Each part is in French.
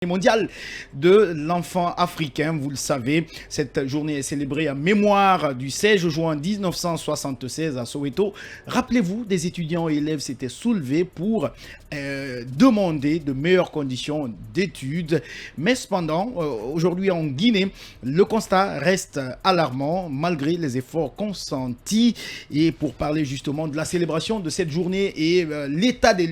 Mondiale de l'enfant africain, vous le savez, cette journée est célébrée en mémoire du 16 juin 1976 à Soweto. Rappelez-vous, des étudiants et élèves s'étaient soulevés pour demander de meilleures conditions d'études. Mais cependant, aujourd'hui en Guinée, le constat reste alarmant malgré les efforts consentis. Et pour parler justement de la célébration de cette journée et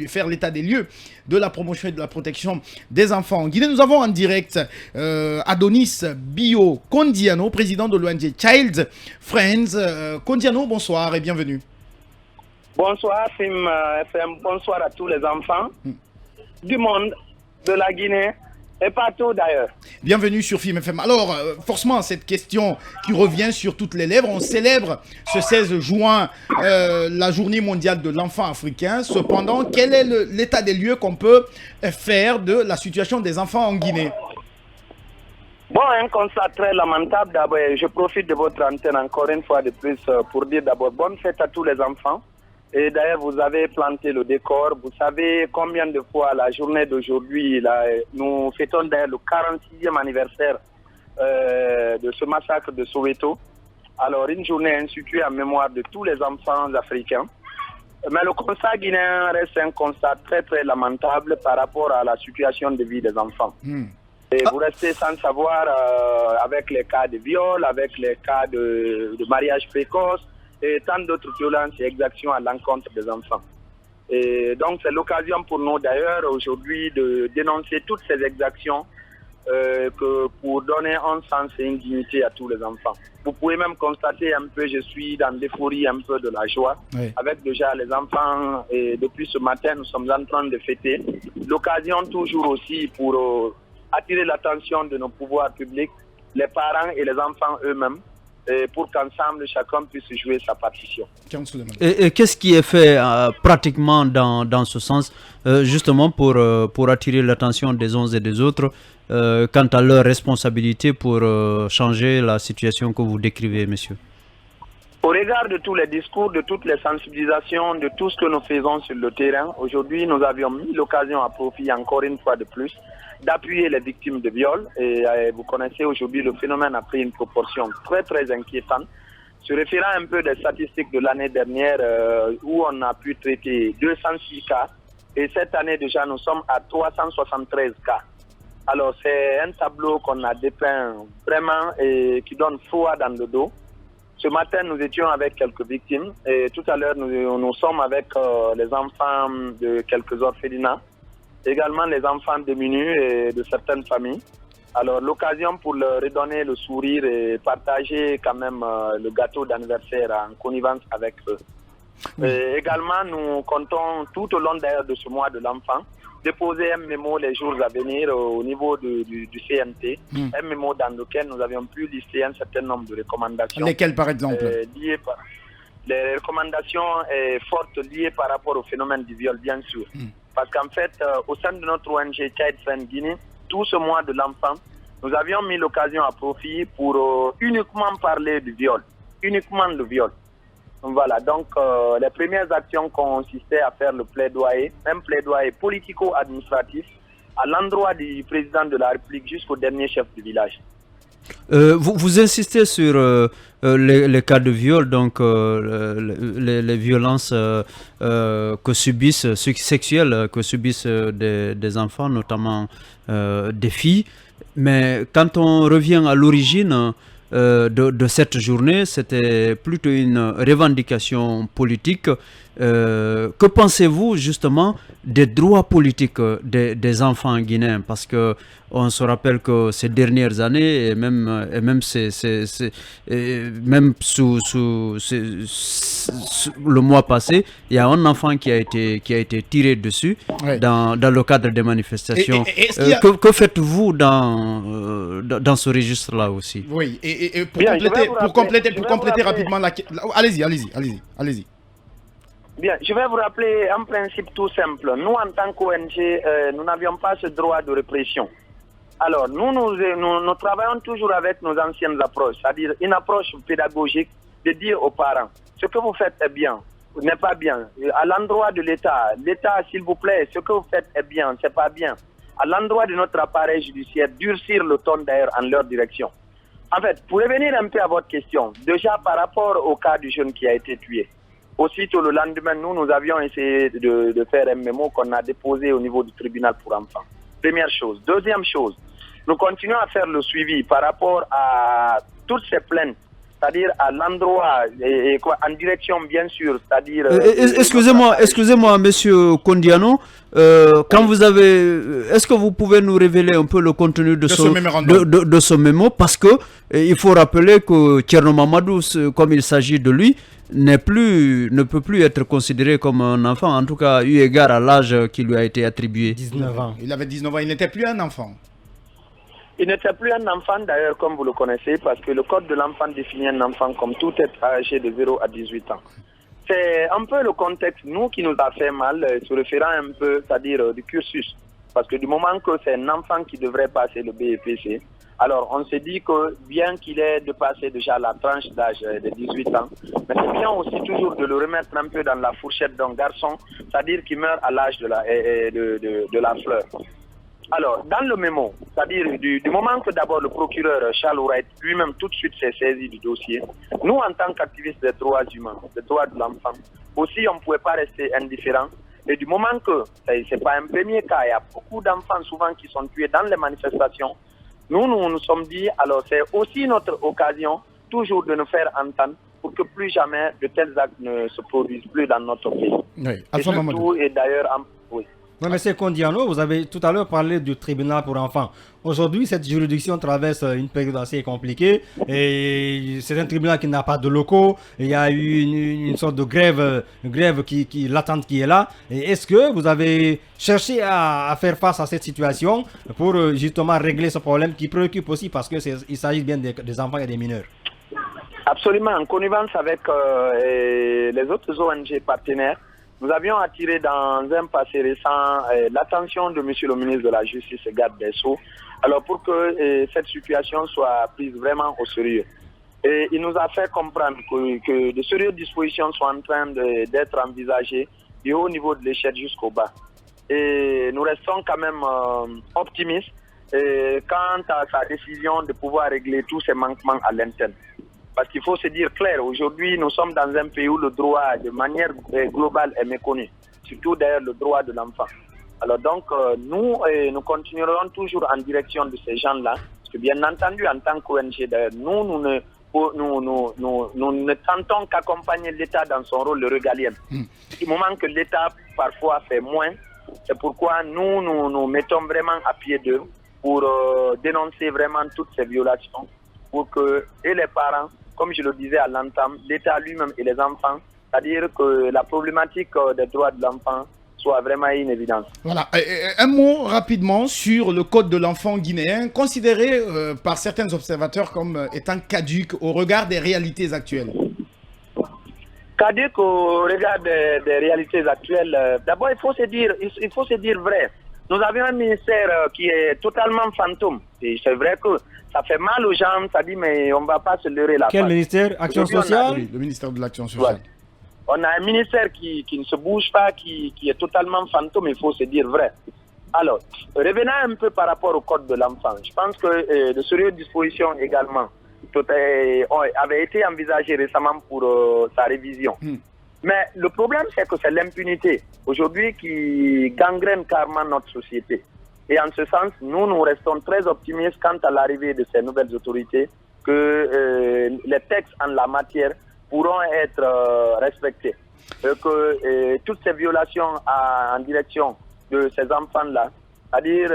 faire l'état des lieux de la promotion et de la protection des enfants en Guinée, nous avons en direct Adonis Bio Kondiano, président de l'ONG Child Friends. Kondiano, bonsoir et bienvenue. Bonsoir, FM. Bonsoir à tous les enfants du monde, de la Guinée et partout d'ailleurs. Bienvenue sur Film FM. Alors, forcément, cette question qui revient sur toutes les lèvres, on célèbre ce 16 juin la journée mondiale de l'enfant africain. Cependant, quel est l'état des lieux qu'on peut faire de la situation des enfants en Guinée? Bon, un constat très lamentable. D'abord, je profite de votre antenne encore une fois de plus pour dire d'abord bonne fête à tous les enfants. Et d'ailleurs, vous avez planté le décor. Vous savez combien de fois la journée d'aujourd'hui, nous fêtons d'ailleurs le 46e anniversaire de ce massacre de Soweto. Alors, une journée instituée en mémoire de tous les enfants africains. Mais le constat guinéen reste un constat très très lamentable par rapport à la situation de vie des enfants. Et vous restez sans savoir avec les cas de viol, avec les cas de mariage précoce, et tant d'autres violences et exactions à l'encontre des enfants. Et donc c'est l'occasion pour nous d'ailleurs aujourd'hui de dénoncer toutes ces exactions pour donner un sens et une dignité à tous les enfants. Vous pouvez même constater un peu, je suis dans l'euphorie un peu de la joie, oui, avec déjà les enfants, et depuis ce matin nous sommes en train de fêter. L'occasion toujours aussi pour attirer l'attention de nos pouvoirs publics, les parents et les enfants eux-mêmes, pour qu'ensemble, chacun puisse jouer sa partition. Et qu'est-ce qui est fait pratiquement dans ce sens, justement pour attirer l'attention des uns et des autres quant à leur responsabilité pour changer la situation que vous décrivez, monsieur? Au regard de tous les discours, de toutes les sensibilisations, de tout ce que nous faisons sur le terrain, aujourd'hui, nous avions mis l'occasion à profit encore une fois de plus d'appuyer les victimes de viol. Et vous connaissez aujourd'hui, le phénomène a pris une proportion très très inquiétante. Se référant un peu des statistiques de l'année dernière où on a pu traiter 206 cas, et cette année déjà nous sommes à 373 cas. Alors c'est un tableau qu'on a dépeint vraiment et qui donne froid dans le dos. Ce matin nous étions avec quelques victimes et tout à l'heure nous sommes avec les enfants de quelques orphelinats, également les enfants démunis et de certaines familles. Alors l'occasion pour leur redonner le sourire et partager quand même le gâteau d'anniversaire en connivence avec eux. Et également nous comptons tout au long d'ailleurs de ce mois de l'enfant déposer un mémo les jours à venir au niveau du CNT, un mémo dans lequel nous avions pu lister un certain nombre de recommandations. Lesquelles par exemple? Les recommandations fortes liées par rapport au phénomène du viol, bien sûr. Parce qu'en fait, au sein de notre ONG Child Friends Guinée, tout ce mois de l'enfant, nous avions mis l'occasion à profit pour uniquement parler du viol, uniquement le viol. Voilà, donc les premières actions consistaient à faire le plaidoyer, un plaidoyer politico-administratif à l'endroit du président de la République jusqu'au dernier chef du village. Vous insistez sur les cas de viol, donc les violences que subissent, sexuelles que subissent des enfants, notamment des filles. Mais quand on revient à l'origine de cette journée, c'était plutôt une revendication politique. Que pensez-vous justement des droits politiques des enfants guinéens? Parce que on se rappelle que ces dernières années et même sous le mois passé, il y a un enfant qui a été tiré dessus, oui, dans le cadre des manifestations. Que faites-vous dans ce registre-là aussi? Oui, et pour compléter rapidement la question. Allez-y. Bien, je vais vous rappeler un principe tout simple. Nous, en tant qu'ONG, nous n'avions pas ce droit de répression. Alors, nous travaillons toujours avec nos anciennes approches, c'est-à-dire une approche pédagogique de dire aux parents, ce que vous faites est bien, n'est pas bien. À l'endroit de l'État, s'il vous plaît, ce que vous faites est bien, c'est pas bien. à l'endroit de notre appareil judiciaire, durcir le ton d'ailleurs en leur direction. En fait, pour revenir un peu à votre question, déjà par rapport au cas du jeune qui a été tué, aussitôt le lendemain, nous avions essayé de faire un mémo qu'on a déposé au niveau du tribunal pour enfants. Première chose. Deuxième chose, nous continuons à faire le suivi par rapport à toutes ces plaintes, c'est-à-dire à l'endroit, en direction bien sûr, c'est-à-dire... Excusez-moi, monsieur Kondiano, quand vous avez... Est-ce que vous pouvez nous révéler un peu le contenu de ce mémo? Parce que il faut rappeler que Thierno Mamadou, comme il s'agit de lui, ne peut plus être considéré comme un enfant, en tout cas eu égard à l'âge qui lui a été attribué. 19 ans. Il avait 19 ans, il n'était plus un enfant. Il n'était plus un enfant d'ailleurs comme vous le connaissez parce que le code de l'enfant définit un enfant comme tout être âgé de 0 à 18 ans. C'est un peu le contexte, nous, qui nous a fait mal, se référant un peu, c'est-à-dire du cursus. Parce que du moment que c'est un enfant qui devrait passer le BEPC, alors on s'est dit que bien qu'il ait dépassé déjà la tranche d'âge de 18 ans, mais c'est bien aussi toujours de le remettre un peu dans la fourchette d'un garçon, c'est-à-dire qui meurt à l'âge de la fleur. Alors, dans le mémo, c'est-à-dire du moment que d'abord le procureur Charles Ourette lui-même tout de suite s'est saisi du dossier, nous en tant qu'activistes des droits humains, des droits de l'enfant, aussi on ne pouvait pas rester indifférents. Et du moment que, c'est pas un premier cas, il y a beaucoup d'enfants souvent qui sont tués dans les manifestations, nous nous sommes dit, alors c'est aussi notre occasion toujours de nous faire entendre pour que plus jamais de tels actes ne se produisent plus dans notre pays. Oui, et surtout, et d'ailleurs, oui. Oui, M. Kondiano, vous avez tout à l'heure parlé du tribunal pour enfants. Aujourd'hui, cette juridiction traverse une période assez compliquée et c'est un tribunal qui n'a pas de locaux. Il y a eu une sorte de grève latente qui est là. Et est-ce que vous avez cherché à faire face à cette situation pour justement régler ce problème qui préoccupe aussi parce qu'il s'agit bien des enfants et des mineurs? Absolument. En connivence avec les autres ONG partenaires, nous avions attiré dans un passé récent l'attention de Monsieur le ministre de la Justice et Garde des Sceaux, alors pour que cette situation soit prise vraiment au sérieux. Et il nous a fait comprendre que de sérieuses dispositions sont en train d'être envisagées du haut niveau de l'échelle jusqu'au bas. Et nous restons quand même optimistes quant à sa décision de pouvoir régler tous ces manquements à l'interne. Parce qu'il faut se dire clair, aujourd'hui nous sommes dans un pays où le droit de manière globale est méconnu, surtout d'ailleurs le droit de l'enfant. Alors donc nous continuerons toujours en direction de ces gens-là, parce que bien entendu en tant qu'ONG d'ailleurs, nous ne tentons qu'accompagner l'État dans son rôle le régalien. Du moment que l'État parfois fait moins, c'est pourquoi nous mettons vraiment à pied d'eux pour dénoncer vraiment toutes ces violations, pour que et les parents, comme je le disais à l'entame, l'État lui-même et les enfants, c'est-à-dire que la problématique des droits de l'enfant soit vraiment une évidence. Voilà, un mot rapidement sur le code de l'enfant guinéen, considéré par certains observateurs comme étant caduque au regard des réalités actuelles. Caduque au regard des réalités actuelles, d'abord il faut se dire vrai. Nous avions un ministère qui est totalement fantôme. C'est vrai que ça fait mal aux gens, ça dit mais on ne va pas se leurrer la face. Quel ministère? Action sociale? Oui, le ministère de l'Action sociale. Ouais. On a un ministère qui ne se bouge pas, qui est totalement fantôme, il faut se dire vrai. Alors, revenons un peu par rapport au code de l'enfant. Je pense que de sérieuses dispositions également avaient été envisagées récemment pour sa révision. Mais le problème, c'est que c'est l'impunité aujourd'hui qui gangrène carrément notre société. Et en ce sens, nous restons très optimistes quant à l'arrivée de ces nouvelles autorités, que les textes en la matière pourront être respectés. Et que toutes ces violations en direction de ces enfants-là, c'est-à-dire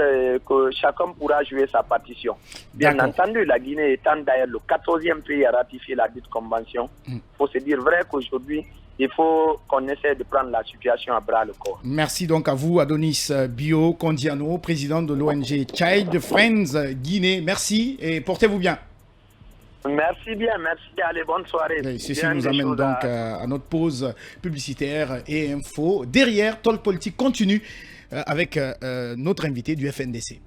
que chacun pourra jouer sa partition. Bien entendu, la Guinée étant d'ailleurs le 14e pays à ratifier la dite convention, il faut se dire vrai qu'aujourd'hui, il faut qu'on essaie de prendre la situation à bras le corps. Merci donc à vous, Adonis Bio Kondiano, président de l'ONG Child Friends Guinée. Merci et portez-vous bien. Merci bien, merci. Allez, bonne soirée. Ceci nous amène donc à notre pause publicitaire et info. Derrière, Talk Politique continue avec notre invité du FNDC.